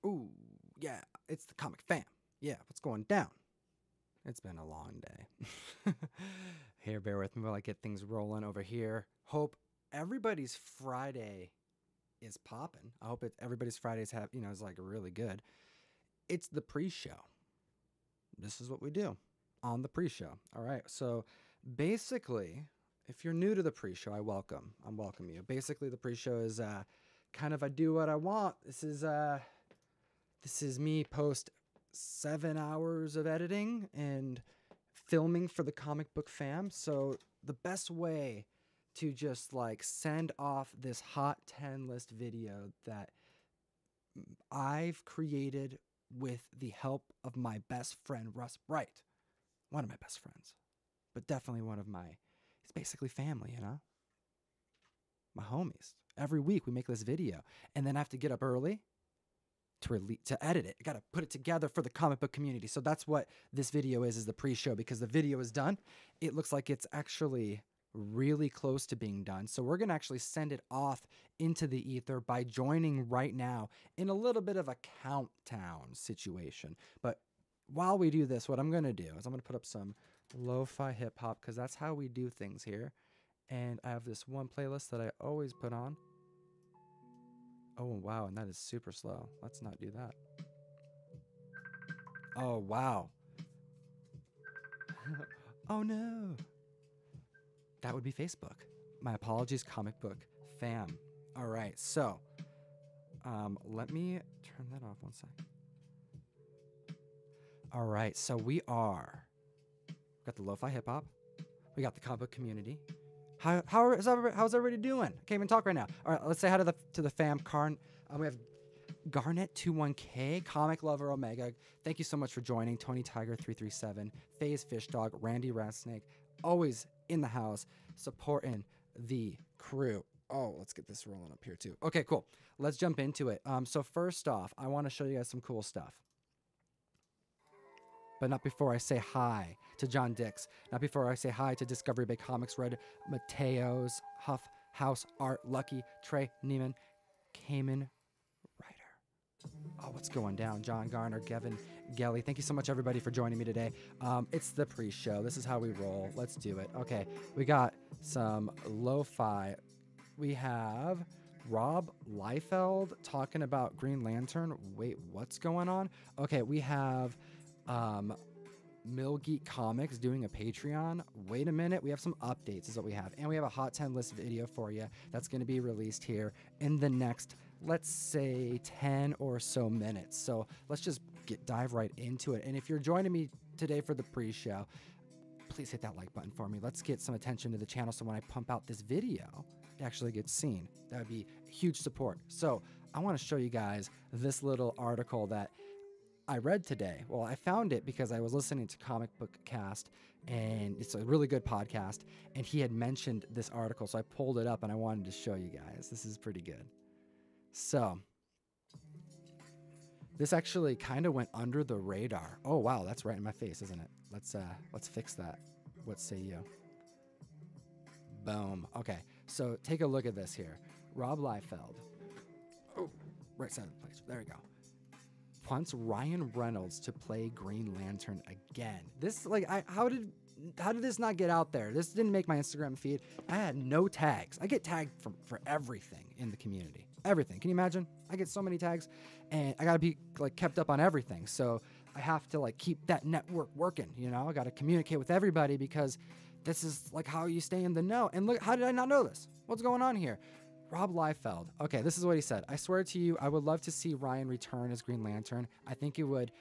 Ooh, yeah, it's the comic fam. Yeah, what's going down? It's been a long day. Here, bear with me while I get things rolling over here. Hope everybody's Friday is popping. I hope everybody's Fridays is like really good. It's the pre-show. This is what we do on the pre-show. All right. So basically, if you're new to the pre-show, I welcome you. Basically, the pre-show is kind of I do what I want. This is me post 7 hours of editing and filming for the comic book fam. So the best way to just like send off this hot 10 list video that I've created with the help of my best friend, Russ. Right. One of my best friends, but definitely he's basically family, my homies. Every week we make this video and then I have to get up early to edit it. I got to put it together for the comic book community. So that's what this video is the pre-show, because the video is done. It looks like it's actually really close to being done. So we're going to actually send it off into the ether by joining right now in a little bit of a countdown situation. But while we do this, what I'm going to do is I'm going to put up some lo-fi hip hop because that's how we do things here. And I have this one playlist that I always put on. Oh, wow, and that is super slow. Let's not do that. Oh, wow. Oh, no. That would be Facebook. My apologies, comic book fam. All right, so let me turn that off one second. All right, so we got the lo-fi hip-hop. We got the comic book community. How's everybody doing? I can't even talk right now. All right, let's say hi to the fam. We have Garnet21K, Comic Lover Omega. Thank you so much for joining. Tony Tiger 337, FaZe Fish Dog, Randy Ratsnake, always in the house supporting the crew. Oh, let's get this rolling up here too. Okay, cool. Let's jump into it. So first off, I want to show you guys some cool stuff. But not before I say hi to John Dix. Not before I say hi to Discovery Bay Comics, Red Mateos, Huff, House, Art, Lucky, Trey, Neiman, Cayman, Ryder. Oh, what's going down? John Garner, Gavin, Gelly. Thank you so much, everybody, for joining me today. It's the pre-show. This is how we roll. Let's do it. Okay, we got some lo-fi. We have Rob Liefeld talking about Green Lantern. Wait, what's going on? Okay, we have Mill Geek Comics doing a Patreon. Wait a minute, we have some updates is what we have. And we have a Hot 10 list video for you that's going to be released here in the next, let's say, 10 or so minutes. So let's just dive right into it. And if you're joining me today for the pre-show, please hit that like button for me. Let's get some attention to the channel so when I pump out this video, it actually gets seen. That would be huge support. So I want to show you guys this little article that I read today. Well, I found it because I was listening to Comic Book Cast, and it's a really good podcast, and he had mentioned this article, so I pulled it up and I wanted to show you guys. This is pretty good. So this actually kind of went under the radar. Oh wow, that's right in my face, isn't it? Let's fix that. What say you? Boom. Okay, so take a look at this here. Rob Liefeld. Oh, right side of the place. There we go. Wants Ryan Reynolds to play Green Lantern again. This, like, how did this not get out there? This didn't make my Instagram feed. I had no tags. I get tagged for everything in the community. Everything. Can you imagine? I get so many tags, and I gotta be like kept up on everything. So I have to like keep that network working. I gotta communicate with everybody because this is like how you stay in the know. And look, how did I not know this? What's going on here? Rob Liefeld. Okay, this is what he said. I swear to you, I would love to see Ryan return as Green Lantern. I think it would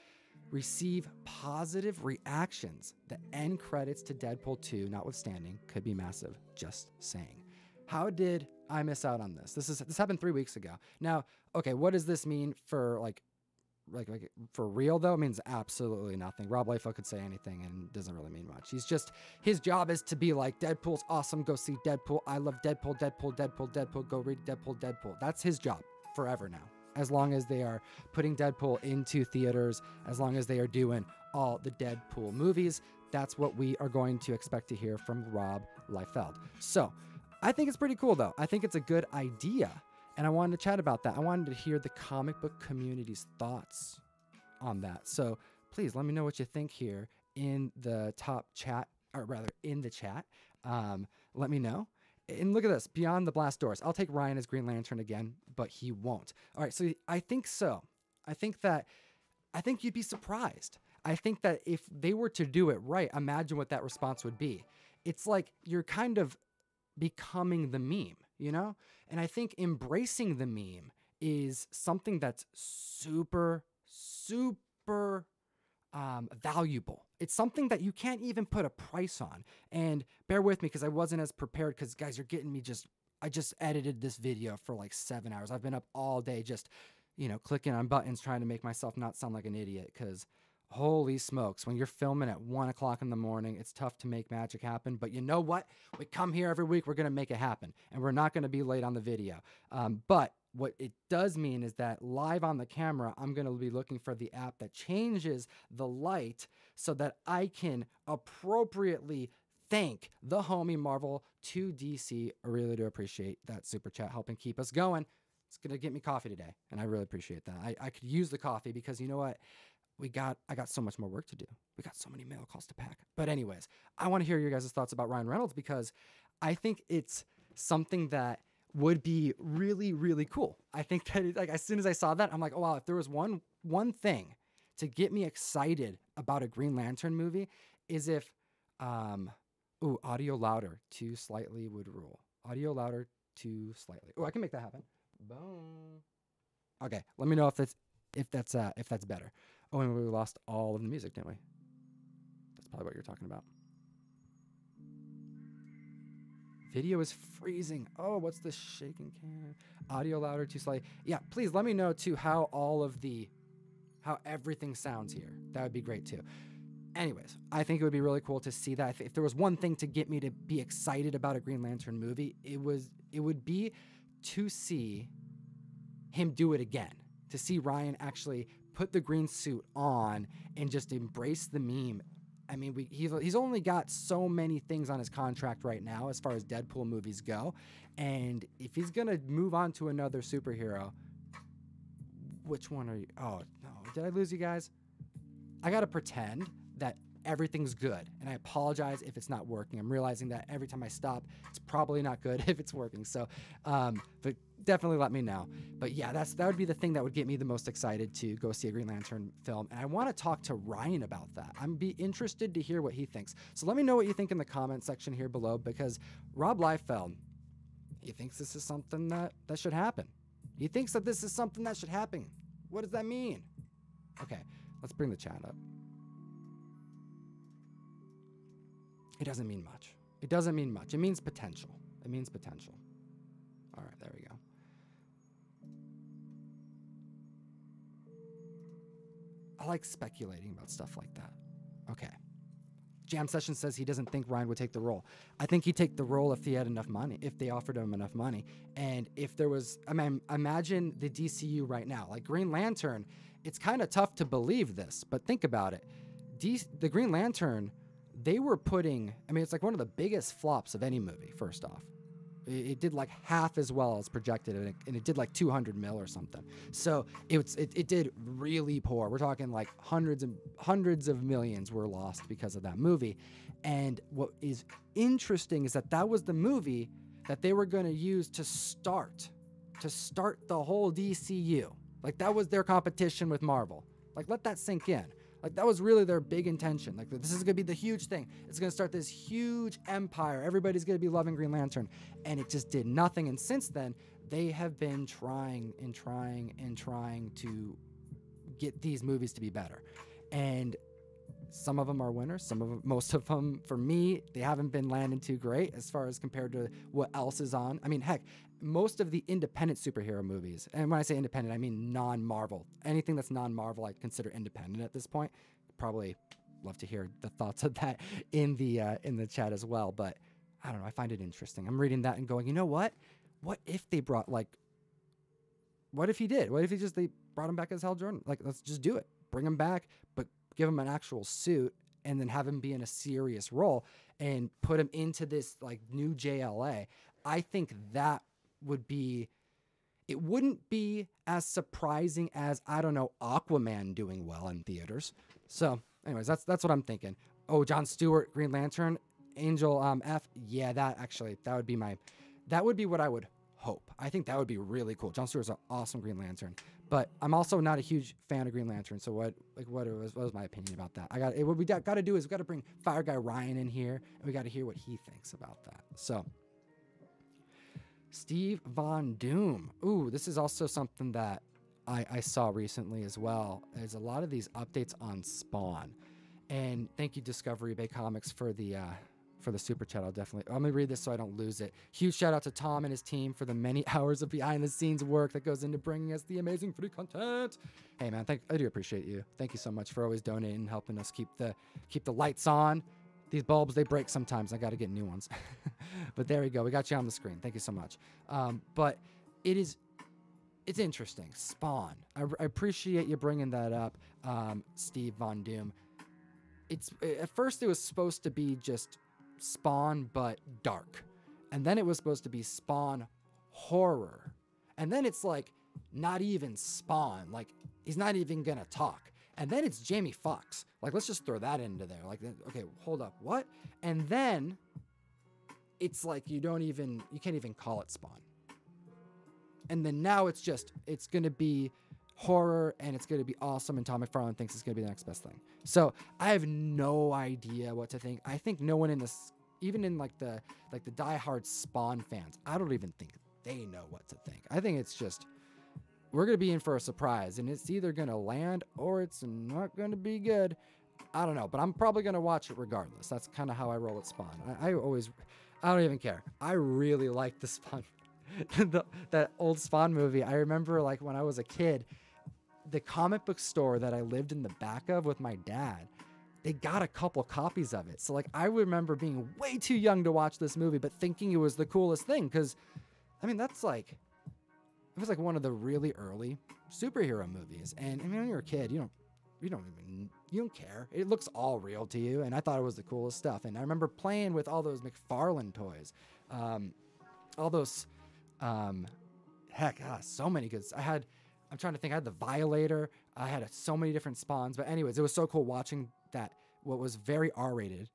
receive positive reactions. The end credits to Deadpool 2, notwithstanding, could be massive. Just saying. How did I miss out on this? This happened 3 weeks ago. Now, okay, what does this mean for like for real though? It means absolutely nothing. Rob Liefeld could say anything and it doesn't really mean much. His job is to be like, Deadpool's awesome, go see Deadpool. I love Deadpool, go read Deadpool. That's his job forever now. As long as they are putting Deadpool into theaters, as long as they are doing all the Deadpool movies, that's what we are going to expect to hear from Rob Liefeld. So I think it's pretty cool though. I think it's a good idea And I wanted to chat about that. I wanted to hear the comic book community's thoughts on that. So please let me know what you think here in the top chat, or rather in the chat. Let me know. And look at this, Beyond the Blast Doors. I'll take Ryan as Green Lantern again, but he won't. All right, so I think so. I think you'd be surprised. I think that if they were to do it right, imagine what that response would be. It's like you're kind of becoming the meme, you know? And I think embracing the meme is something that's super, super valuable. It's something that you can't even put a price on. And bear with me because I wasn't as prepared because, guys, you're getting me I just edited this video for like 7 hours. I've been up all day just, clicking on buttons trying to make myself not sound like an idiot because holy smokes, when you're filming at 1 o'clock in the morning, it's tough to make magic happen. But you know what? We come here every week, we're going to make it happen. And we're not going to be late on the video. But what it does mean is that live on the camera, I'm going to be looking for the app that changes the light so that I can appropriately thank the homie Marvel to DC. I really do appreciate that super chat helping keep us going. It's going to get me coffee today, and I really appreciate that. I could use the coffee because you know what? I got so much more work to do. We got so many mail calls to pack. But anyways, I want to hear your guys' thoughts about Ryan Reynolds because I think it's something that would be really, really cool. I think that as soon as I saw that, I'm like, oh wow, if there was one thing to get me excited about a Green Lantern movie is if audio louder too slightly would rule. Audio louder too slightly. Oh, I can make that happen. Boom. Okay, let me know if that's better. Oh, and we lost all of the music, didn't we? That's probably what you're talking about. Video is freezing. Oh, what's the shaking can? Audio louder too slightly. Yeah, please let me know too how everything sounds here. That would be great too. Anyways, I think it would be really cool to see that. If there was one thing to get me to be excited about a Green Lantern movie, it would be to see him do it again. To see Ryan actually put the green suit on and just embrace the meme. I mean, he's only got so many things on his contract right now as far as Deadpool movies go. And if he's going to move on to another superhero, which one are you? Oh, no. Did I lose you guys? I got to pretend that everything's good. And I apologize if it's not working. I'm realizing that every time I stop, it's probably not good if it's working. So, but definitely let me know. But yeah, that would be the thing that would get me the most excited to go see a Green Lantern film. And I want to talk to Ryan about that. I'm be interested to hear what he thinks. So let me know what you think in the comment section here below, because Rob Liefeld, he thinks this is something that should happen. He thinks that this is something that should happen. What does that mean? Okay, let's bring the chat up. It doesn't mean much. It doesn't mean much. It means potential. It means potential. All right, there we go. I like speculating about stuff like that. Okay. Jam Session says he doesn't think Ryan would take the role. I think he'd take the role if he had enough money, if they offered him enough money. And if there was, I mean, imagine the DCU right now. Like Green Lantern, it's kind of tough to believe this, but think about it. The Green Lantern, they were putting, I mean, it's like one of the biggest flops of any movie, first off. It did like half as well as projected, and it did like 200 mil or something. So it did really poor. We're talking like hundreds of millions were lost because of that movie. And what is interesting is that was the movie that they were going to use to start the whole DCU. Like that was their competition with Marvel. Like let that sink in. Like that was really their big intention. Like this is going to be the huge thing. It's going to start this huge empire. Everybody's going to be loving Green Lantern. And it just did nothing. And since then, they have been trying to get these movies to be better. And some of them are winners. Most of them, for me, they haven't been landing too great as far as compared to what else is on. I mean, heck, most of the independent superhero movies, and when I say independent, I mean non-Marvel. Anything that's non-Marvel, I consider independent at this point. Probably love to hear the thoughts of that in the chat as well. But I don't know. I find it interesting. I'm reading that and going, you know what? What if they brought what if he did? What if they brought him back as Hal Jordan? Like, let's just do it. Bring him back, but give him an actual suit and then have him be in a serious role and put him into this like new JLA. I think that would be, it wouldn't be as surprising as, I don't know, Aquaman doing well in theaters. So anyways, that's what I'm thinking. Oh, Jon Stewart, Green Lantern, Angel F. Yeah, that would be what I would hope. I think that would be really cool. Jon Stewart's an awesome Green Lantern, but I'm also not a huge fan of Green Lantern. So what was my opinion about that? What we got to do is we got to bring Fire Guy Ryan in here, and we got to hear what he thinks about that. So Steve Von Doom. Ooh, this is also something that I saw recently as well. There's a lot of these updates on Spawn, and thank you Discovery Bay Comics for the super chat. I'll definitely, let me read this so I don't lose it. Huge shout out to Tom and his team for the many hours of behind the scenes work that goes into bringing us the amazing free content. Hey man, I do appreciate you. Thank you so much for always donating and helping us keep the lights on. These bulbs, they break sometimes. I got to get new ones. But there we go. We got you on the screen. Thank you so much. But it's interesting. Spawn. I appreciate you bringing that up, Steve Von Doom. At first it was supposed to be just Spawn but dark, and then it was supposed to be Spawn horror, and then it's like not even Spawn, like he's not even gonna talk, and then it's Jamie Foxx. Like, let's just throw that into there. Like, okay, hold up, what? And then it's like you can't even call it Spawn. And then now it's gonna be horror, and it's gonna be awesome, and Tom McFarlane thinks it's gonna be the next best thing. So I have no idea what to think. I think no one in this, even in like the diehard Spawn fans, I don't even think they know what to think. I think it's just, we're gonna be in for a surprise, and it's either gonna land or it's not gonna be good. I don't know, but I'm probably gonna watch it regardless. That's kind of how I roll at Spawn. I don't even care. I really like the Spawn, that old Spawn movie. I remember like when I was a kid, the comic book store that I lived in the back of with my dad, they got a couple copies of it. So like I remember being way too young to watch this movie, but thinking it was the coolest thing. Cause I mean, it was like one of the really early superhero movies. And I mean, when you're a kid, you don't care. It looks all real to you. And I thought it was the coolest stuff. And I remember playing with all those McFarlane toys, all those, so many good. I'm trying to think. I had the Violator. I had so many different Spawns. But anyways, it was so cool watching that, what was very R-rated,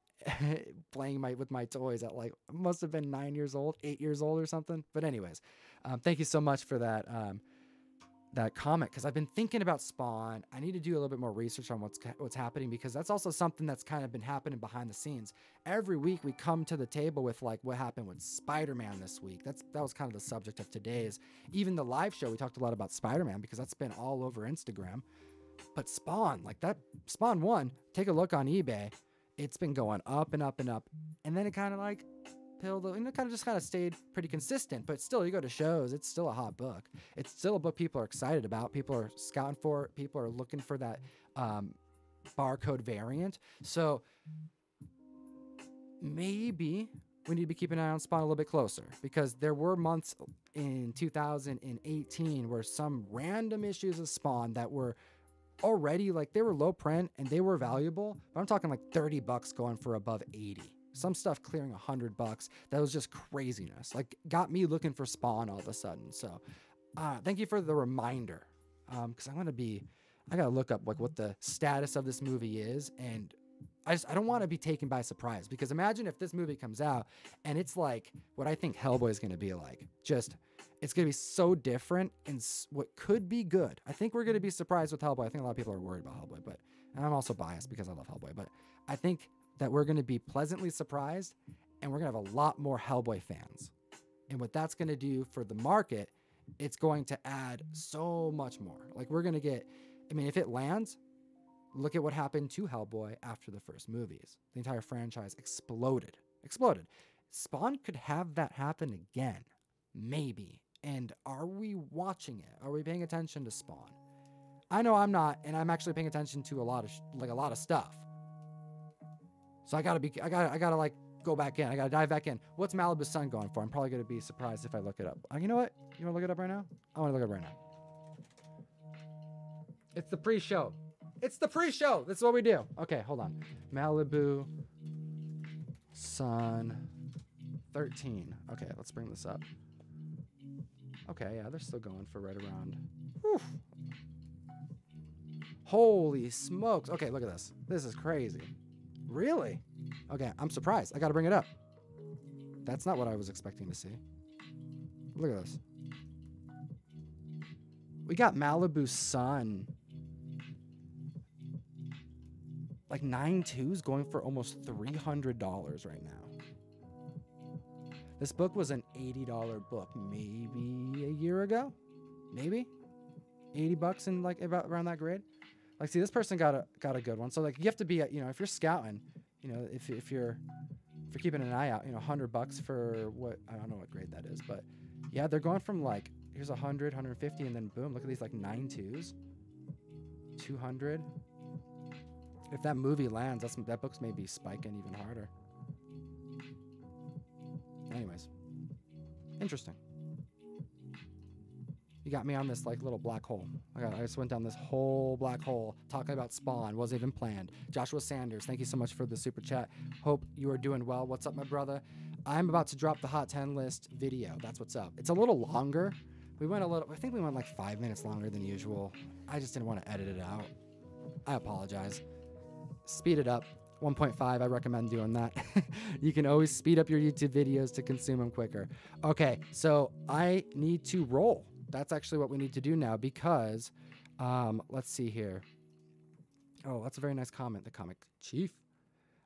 playing with my toys at like, must have been 9 years old, 8 years old or something. But anyways, thank you so much for that comment, because I've been thinking about Spawn. I need to do a little bit more research on what's happening, because that's also something that's kind of been happening behind the scenes. Every week we come to the table with like what happened with Spider-Man this week. That was kind of the subject of today's. Even the live show, we talked a lot about Spider-Man because that's been all over Instagram. But Spawn, like that Spawn 1, take a look on eBay. It's been going up and up and up, and then it kind of like kind of stayed pretty consistent. But still, you go to shows, it's still a hot book. It's still a book people are excited about. People are scouting for it. People are looking for that barcode variant. So maybe we need to be keeping an eye on Spawn a little bit closer, because there were months in 2018 where some random issues of Spawn that were already like, they were low print and they were valuable, but I'm talking like $30 going for above 80. Some stuff clearing $100. That was just craziness. Like, got me looking for Spawn all of a sudden. So thank you for the reminder. Because I gotta look up like what the status of this movie is, and I don't want to be taken by surprise, because imagine if this movie comes out and it's like what I think Hellboy is going to be like. Just, it's going to be so different and what could be good. I think we're going to be surprised with Hellboy. I think a lot of people are worried about Hellboy, but and I'm also biased because I love Hellboy, but I think that we're going to be pleasantly surprised, and we're going to have a lot more Hellboy fans. And what that's going to do for the market, it's going to add so much more. Like, we're going to get, I mean, if it lands, look at what happened to Hellboy after the first movies. The entire franchise exploded. Spawn could have that happen again. Maybe. And are we watching it? Are we paying attention to Spawn? I know I'm not, and I'm actually paying attention to a lot of stuff. So I gotta like go back in. I gotta dive back in. What's Malibu Sun going for? I'm probably gonna be surprised if I look it up. You know what? You wanna look it up right now? I wanna look it up right now. It's the pre-show. It's the pre-show. That's what we do. Okay, hold on. Malibu Sun 13. Okay, let's bring this up. Okay, yeah, they're still going for right around. Whew. Holy smokes. Okay, look at this. This is crazy. Really? Okay, I'm surprised. I got to bring it up. That's not what I was expecting to see. Look at this. We got Malibu Sun. Like 9.2s going for almost $300 right now. This book was an $80 book maybe a year ago. Maybe $80 in like about around that grade. Like, see, this person got a good one. So like, you have to be, you know, if you're scouting, you know, if you're keeping an eye out, you know, $100 for what, I don't know what grade that is, but yeah, they're going from like, here's 100, 150, and then boom, look at these like 9.2s, 200. If that movie lands, that book's maybe spiking even harder. Anyways, interesting. You got me on this like little black hole. I just went down this whole black hole talking about Spawn. Wasn't even planned. Joshua Sanders, thank you so much for the super chat. Hope you are doing well. What's up, my brother? I'm about to drop the Hot 10 list video. That's what's up. It's a little longer. I think we went like 5 minutes longer than usual. I just didn't want to edit it out. I apologize. Speed it up. 1.5, I recommend doing that. You can always speed up your YouTube videos to consume them quicker. Okay, so I need to roll. That's actually what we need to do now because, let's see here. Oh, that's a very nice comment, the comic chief.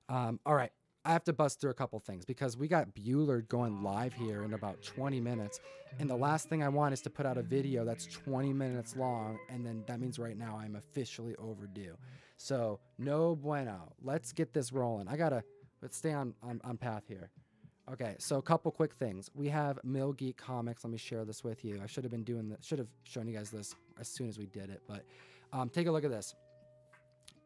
All right, I have to bust through a couple things because we got Bueller going live here in about 20 minutes. And the last thing I want is to put out a video that's 20 minutes long. And then that means right now I'm officially overdue. So no bueno. Let's get this rolling. Let's stay on path here. Okay, so a couple quick things. We have Mill Geek Comics. Let me share this with you. I should have shown you guys this as soon as we did it, but take a look at this.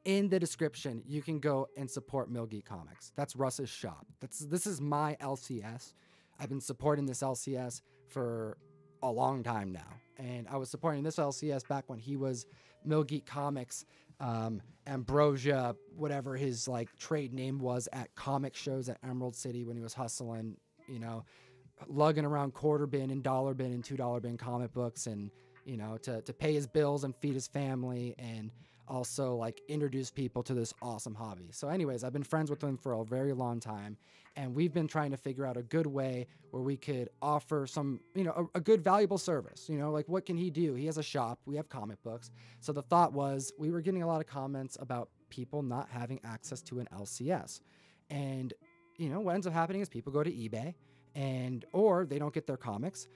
In the description, you can go and support Mill Geek Comics. That's Russ's shop. This is my LCS. I've been supporting this LCS for a long time now, and I was supporting this LCS back when he was Mill Geek Comics, Ambrosia, whatever his like trade name was, at comic shows at Emerald City when he was hustling, you know, lugging around quarter bin and dollar bin and $2 bin comic books, and you know, to pay his bills and feed his family, and also like introduce people to this awesome hobby. So anyways, I've been friends with him for a very long time, and we've been trying to figure out a good way where we could offer some, you know, a good valuable service. You know, like what can he do? He has a shop, we have comic books. So the thought was, we were getting a lot of comments about people not having access to an LCS. And you know, what ends up happening is people go to eBay, and or they don't get their comics,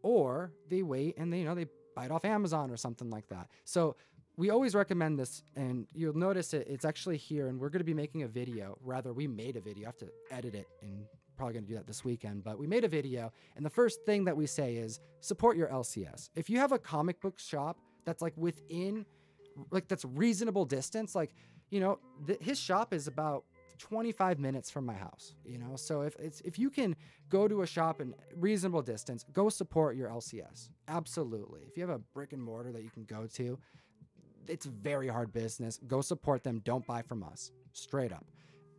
or they wait and they, you know, they buy it off Amazon or something like that. So we always recommend this, and you'll notice it's actually here, and we're going to be making a video. Rather, we made a video. I have to edit it, and probably going to do that this weekend, but we made a video, and the first thing that we say is support your LCS. If you have a comic book shop that's like within, like that's reasonable distance, like, you know, his shop is about 25 minutes from my house, you know? So if you can go to a shop in reasonable distance, go support your LCS. Absolutely. If you have a brick and mortar that you can go to, it's very hard business. Go support them. Don't buy from us. Straight up.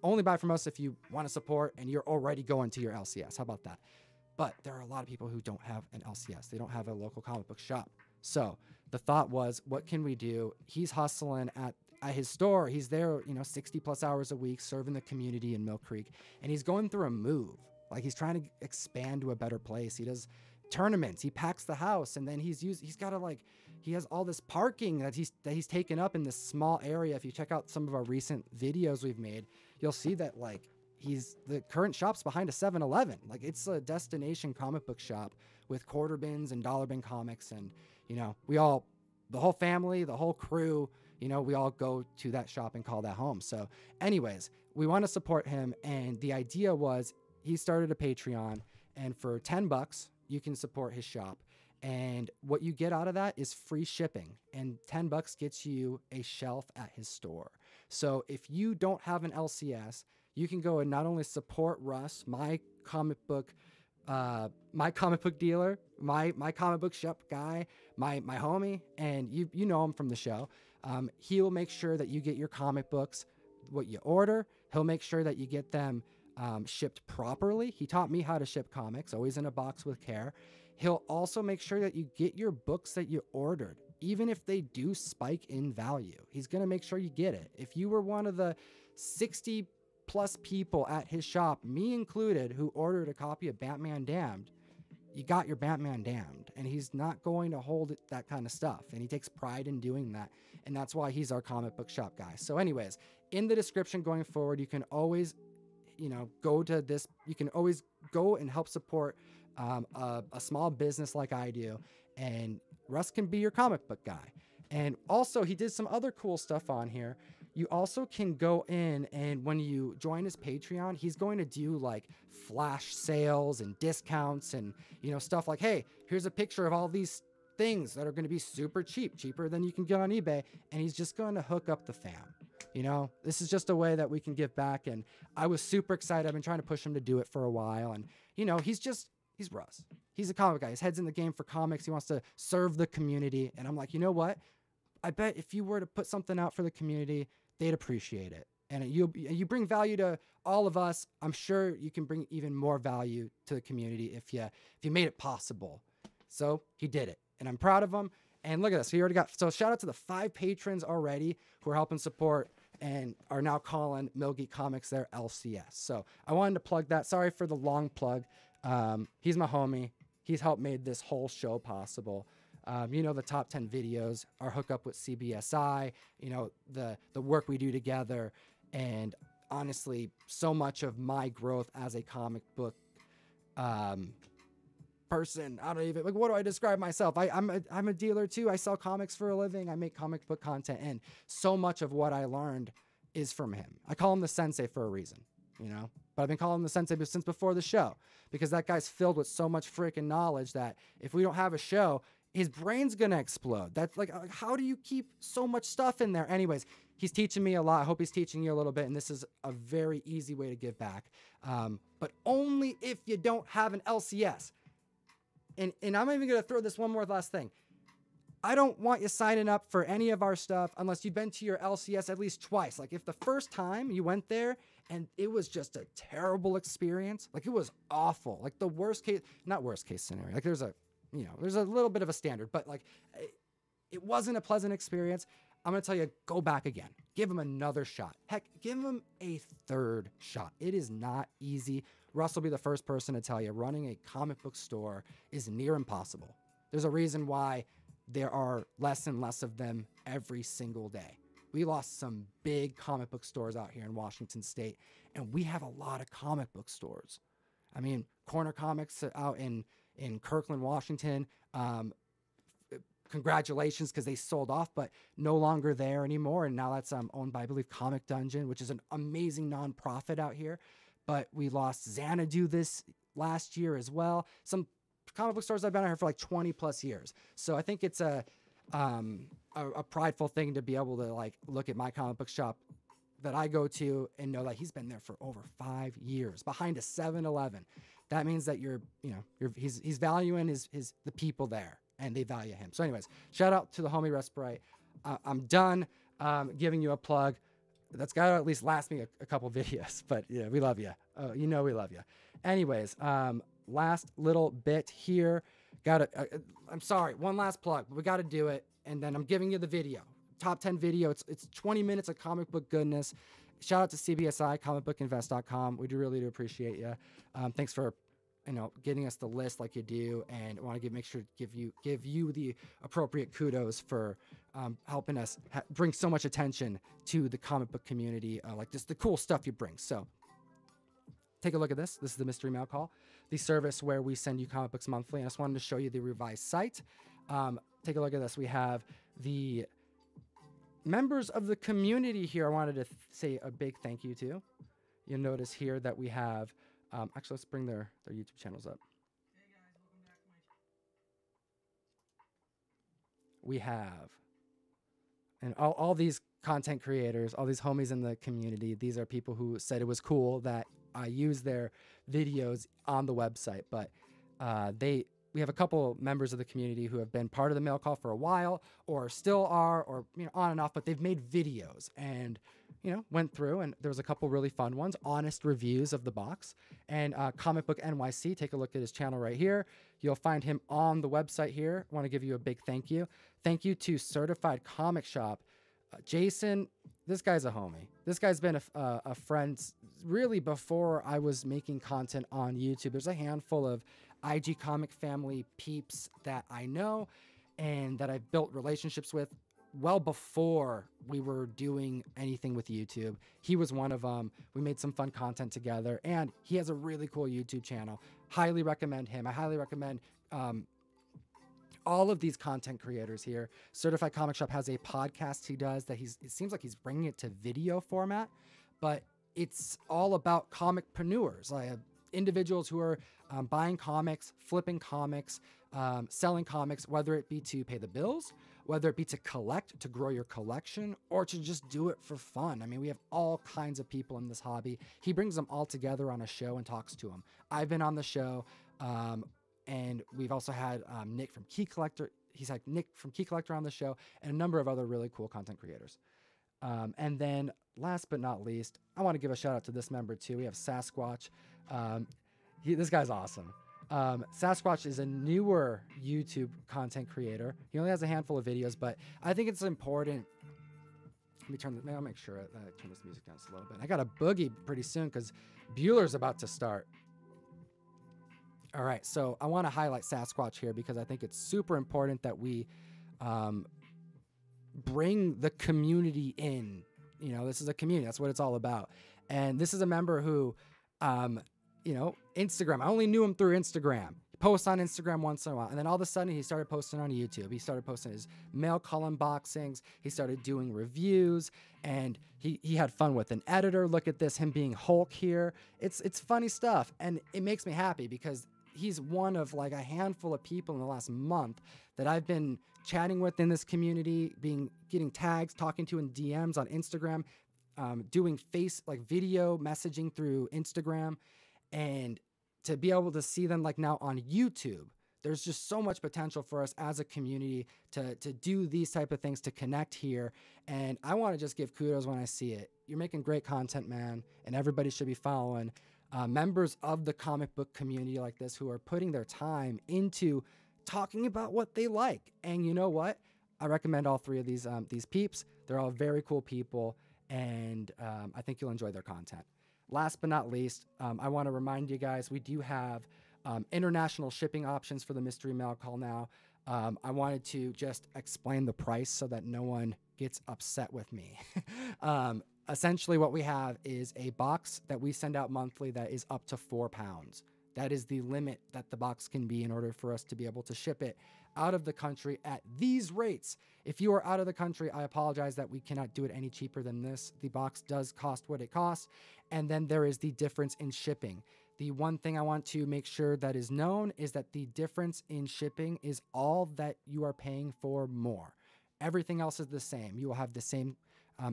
Only buy from us if you want to support and you're already going to your LCS. How about that? But there are a lot of people who don't have an LCS. They don't have a local comic book shop. So the thought was, what can we do? He's hustling at his store. He's there, you know, 60 plus hours a week, serving the community in Mill Creek. And he's going through a move. Like, he's trying to expand to a better place. He does tournaments. He packs the house, and then he's got to, like, he has all this parking that he's taken up in this small area. If you check out some of our recent videos we've made, you'll see that, like, the current shop's behind a 7-Eleven. Like, it's a destination comic book shop with quarter bins and dollar bin comics. And, you know, the whole family, the whole crew, you know, we all go to that shop and call that home. So anyways, we want to support him. And the idea was, he started a Patreon, and for $10, you can support his shop. And what you get out of that is free shipping, and $10 gets you a shelf at his store. So if you don't have an LCS, you can go and not only support Russ, my comic book dealer, my comic book shop guy, my homie, and you know him from the show. He'll make sure that you get your comic books, what you order. He'll make sure that you get them shipped properly. He taught me how to ship comics, always in a box with care. He'll also make sure that you get your books that you ordered, even if they do spike in value. He's going to make sure you get it. If you were one of the 60 plus people at his shop, me included, who ordered a copy of Batman Damned, you got your Batman Damned, and he's not going to hold that kind of stuff. And he takes pride in doing that. And that's why he's our comic book shop guy. So anyways, in the description going forward, you can always, go to this. You can always go and help support a small business like I do. And Russ can be your comic book guy. And also he did some other cool stuff on here. You also can go in, and when you join his Patreon, he's going to do like flash sales and discounts and, stuff like, hey, here's a picture of all these things that are going to be super cheap, cheaper than you can get on eBay. And he's just going to hook up the fam. This is just a way that we can give back. And I was super excited. I've been trying to push him to do it for a while. And, he's Russ. He's a comic guy. His head's in the game for comics. He wants to serve the community. And I'm like, you know what? I bet if you were to put something out for the community, they'd appreciate it. And you bring value to all of us. I'm sure you can bring even more value to the community if you made it possible. So he did it, and I'm proud of him. And look at this. He already got, so shout out to the 5 patrons already who are helping support and are now calling Millgeek Comics their LCS. So I wanted to plug that. Sorry for the long plug. He's my homie. He's helped made this whole show possible. The top 10 videos, our hookup with CBSI, the work we do together. And honestly, so much of my growth as a comic book person, I don't even, like, what do I describe myself? I'm a dealer too. I sell comics for a living. I make comic book content. And so much of what I learned is from him. I call him the sensei for a reason, but I've been calling him the sensei since before the show, because that guy's filled with so much freaking knowledge that if we don't have a show, his brain's going to explode. That's like, how do you keep so much stuff in there? Anyways, he's teaching me a lot. I hope he's teaching you a little bit. And this is a very easy way to give back. But only if you don't have an LCS. And I'm even going to throw this one more last thing. I don't want you signing up for any of our stuff unless you've been to your LCS at least twice. Like if the first time you went there and it was just a terrible experience, like it was awful, like the worst case, not worst case scenario. Like there's a little bit of a standard, but like it wasn't a pleasant experience. I'm going to tell you, go back again. Give him another shot. Heck, give him a third shot. It is not easy. Russ will be the first person to tell you, running a comic book store is near impossible. There's a reason why there are less and less of them every single day. We lost some big comic book stores out here in Washington State, and we have a lot of comic book stores. I mean, Corner Comics out in Kirkland, Washington, congratulations, because they sold off, but no longer there anymore. And now that's owned by, I believe, Comic Dungeon, which is an amazing nonprofit out here. But we lost Xanadu this last year as well. Some comic book stores I've been out here for like 20 plus years. So I think it's a prideful thing to be able to like look at my comic book shop that I go to and know that he's been there for over 5 years behind a 7-Eleven. That means that he's valuing the people there, and they value him. So anyways, shout out to the homie Respirite. I'm done giving you a plug. That's got to at least last me a couple videos, but yeah, we love you. We love you. Anyways, last little bit here. I'm sorry, one last plug, but we got to do it. And then I'm giving you the video, top 10 video. It's 20 minutes of comic book goodness. Shout out to CBSI, comicbookinvest.com. We really do appreciate you. Thanks for, getting us the list like you do, and I want to make sure to give you the appropriate kudos for helping us bring so much attention to the comic book community, like just the cool stuff you bring. So take a look at this. This is the Mystery Mail Call, the service where we send you comic books monthly. I just wanted to show you the revised site. Take a look at this. We have the members of the community here. I wanted to say a big thank you to. You'll notice here that we have, actually, let's bring their YouTube channels up. Hey guys, welcome back to my channel. We have, and all these content creators, all these homies in the community, these are people who said it was cool that I use their videos on the website, but we have a couple members of the community who have been part of the mail call for a while, or still are, or on and off, but they've made videos, and went through, and there was a couple really fun ones, honest reviews of the box. And Comic Book NYC, take a look at his channel right here. You'll find him on the website here. I want to give you a big thank you. Thank you to Certified Comic Shop. Jason, this guy's a homie. This guy's been a friend really before I was making content on YouTube. There's a handful of IG Comic family peeps that I know and that I've built relationships with well before we were doing anything with YouTube. He was one of them. We made some fun content together, and he has a really cool YouTube channel. Highly recommend him. I highly recommend all of these content creators here. Certified Comic Shop has a podcast he does that it seems like he's bringing it to video format, but it's all about comicpreneurs, like individuals who are buying comics, flipping comics, selling comics, whether it be to pay the bills, whether it be to collect, to grow your collection, or to just do it for fun. I mean, we have all kinds of people in this hobby. He brings them all together on a show and talks to them. I've been on the show, and we've also had Nick from Key Collector. He's had Nick from Key Collector on the show, and a number of other really cool content creators. And then last but not least, I want to give a shout out to this member too. We have Sasquatch. This guy's awesome. Sasquatch is a newer YouTube content creator. He only has a handful of videos, but I think it's important. Maybe I'll make sure that I turn this music down just a little bit. I got a boogie pretty soon because Bueller's about to start. All right, so I want to highlight Sasquatch here because I think it's super important that we bring the community in. This is a community. That's what it's all about. And this is a member who, Instagram. I only knew him through Instagram. He posts on Instagram once in a while. And then all of a sudden he started posting on YouTube. He started posting his mail call unboxings. He started doing reviews, and he had fun with an editor. Look at this, him being Hulk here. It's funny stuff. And it makes me happy because he's one of like a handful of people in the last month that I've been chatting with in this community, getting tags, talking to in DMs on Instagram, doing video messaging through Instagram. And to be able to see them like now on YouTube, there's just so much potential for us as a community to do these type of things, to connect here. And I want to just give kudos when I see it. You're making great content, man, and everybody should be following members of the comic book community like this who are putting their time into talking about what they like. And you know what? I recommend all three of these peeps. They're all very cool people, and I think you'll enjoy their content. Last but not least, I want to remind you guys, we do have international shipping options for the mystery mail call now. I wanted to just explain the price so that no one gets upset with me. Essentially, what we have is a box that we send out monthly that is up to 4 pounds. That is the limit that the box can be in order for us to be able to ship it out of the country at these rates. If you are out of the country, I apologize that we cannot do it any cheaper than this. The box does cost what it costs. And then there is the difference in shipping. The one thing I want to make sure that is known is that the difference in shipping is all that you are paying for more. Everything else is the same. You will have the same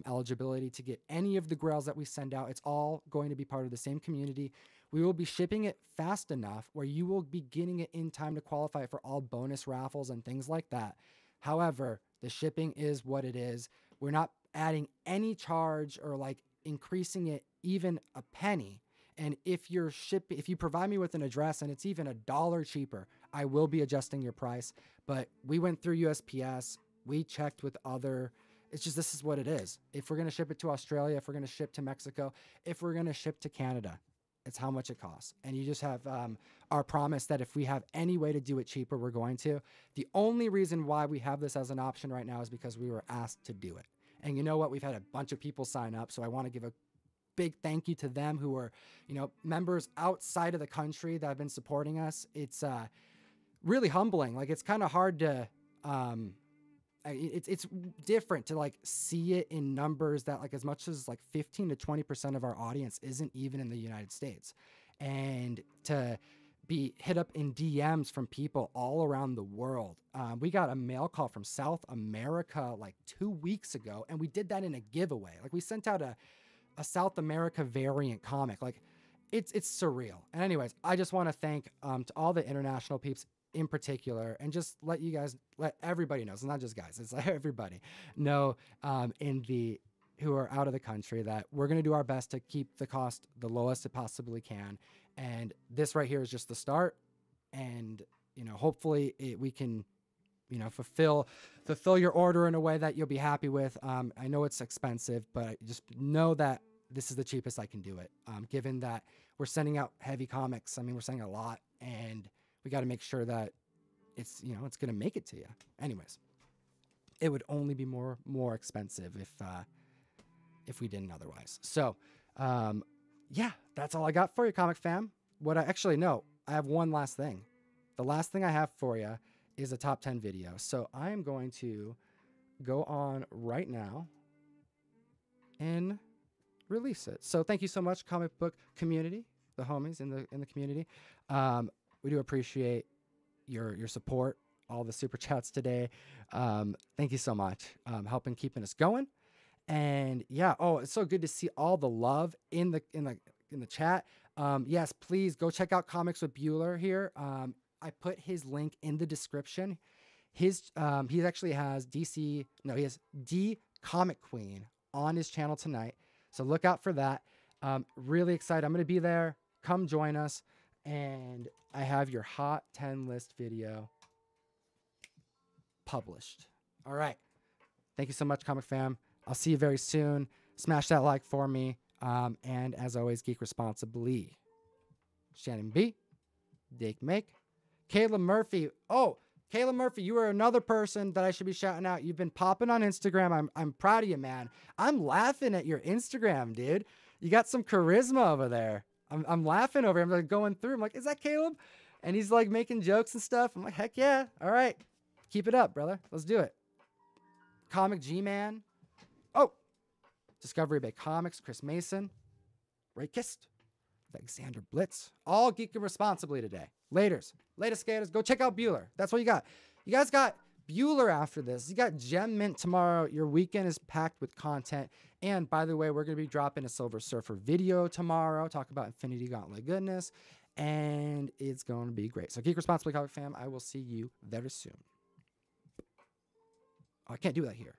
eligibility to get any of the grails that we send out. It's all going to be part of the same community. We will be shipping it fast enough where you will be getting it in time to qualify for all bonus raffles and things like that. However, the shipping is what it is. We're not adding any charge or like increasing it even a penny. And if you provide me with an address and it's even $1 cheaper, I will be adjusting your price. But we went through USPS. We checked with other. It's just, this is what it is. If we're going to ship it to Australia, if we're going to ship to Mexico, if we're going to ship to Canada, it's how much it costs. And you just have our promise that if we have any way to do it cheaper, we're going to. The only reason why we have this as an option right now is because we were asked to do it. And you know what? We've had a bunch of people sign up. So I want to give a big thank you to them who are, members outside of the country that have been supporting us. It's really humbling. Like, it's kind of hard to, it's different to like see it in numbers that like as much as like 15 to 20% of our audience isn't even in the United States. And to be hit up in DMs from people all around the world. We got a mail call from South America like 2 weeks ago, and we did that in a giveaway. Like, we sent out a South America variant comic. Like, it's surreal. And anyways, I just want to thank to all the international peeps in particular, and just let everybody know. It's not just guys, it's like everybody know in the who are out of the country that we're going to do our best to keep the cost the lowest it possibly can. And this right here is just the start. And, hopefully we can, fulfill your order in a way that you'll be happy with. I know it's expensive, but just know that this is the cheapest I can do it. Given that we're sending out heavy comics. I mean, we're sending a lot, and we got to make sure that it's, it's going to make it to you. Anyways, it would only be more expensive if we didn't otherwise. So, yeah, that's all I got for you, comic fam. I have one last thing. The last thing I have for you is a top 10 video. So I am going to go on right now and release it. So thank you so much, comic book community, the homies in the community. We do appreciate your support, all the super chats today. Thank you so much, helping keeping us going. And yeah, it's so good to see all the love in the chat. Yes, please go check out Comics with Bueller here. I put his link in the description. He actually has he has D Comic Queen on his channel tonight. So look out for that. Really excited. I'm going to be there. Come join us. And I have your Hot 10 list video published. All right. Thank you so much, comic fam. I'll see you very soon. Smash that like for me. And as always, geek responsibly. Shannon B. Dake Make. Caleb Murphy. Oh, Caleb Murphy, you are another person that I should be shouting out. You've been popping on Instagram. I'm proud of you, man. I'm laughing at your Instagram, dude. You got some charisma over there. I'm laughing over him. I'm like going through. I'm like, is that Caleb? And he's like making jokes and stuff. I'm like, heck yeah. All right. Keep it up, brother. Let's do it. Comic G-Man. Oh, Discovery Bay Comics, Chris Mason, Ray Kist, Alexander Blitz, all geeking responsibly today. Latest skaters, go check out Bueller. That's what you got. You guys got Bueller after this. You got Gem Mint tomorrow. Your weekend is packed with content. And by the way, we're going to be dropping a Silver Surfer video tomorrow. Talk about Infinity Gauntlet goodness. And it's going to be great. So geek responsibly, comic fam. I will see you very soon. Oh, I can't do that here.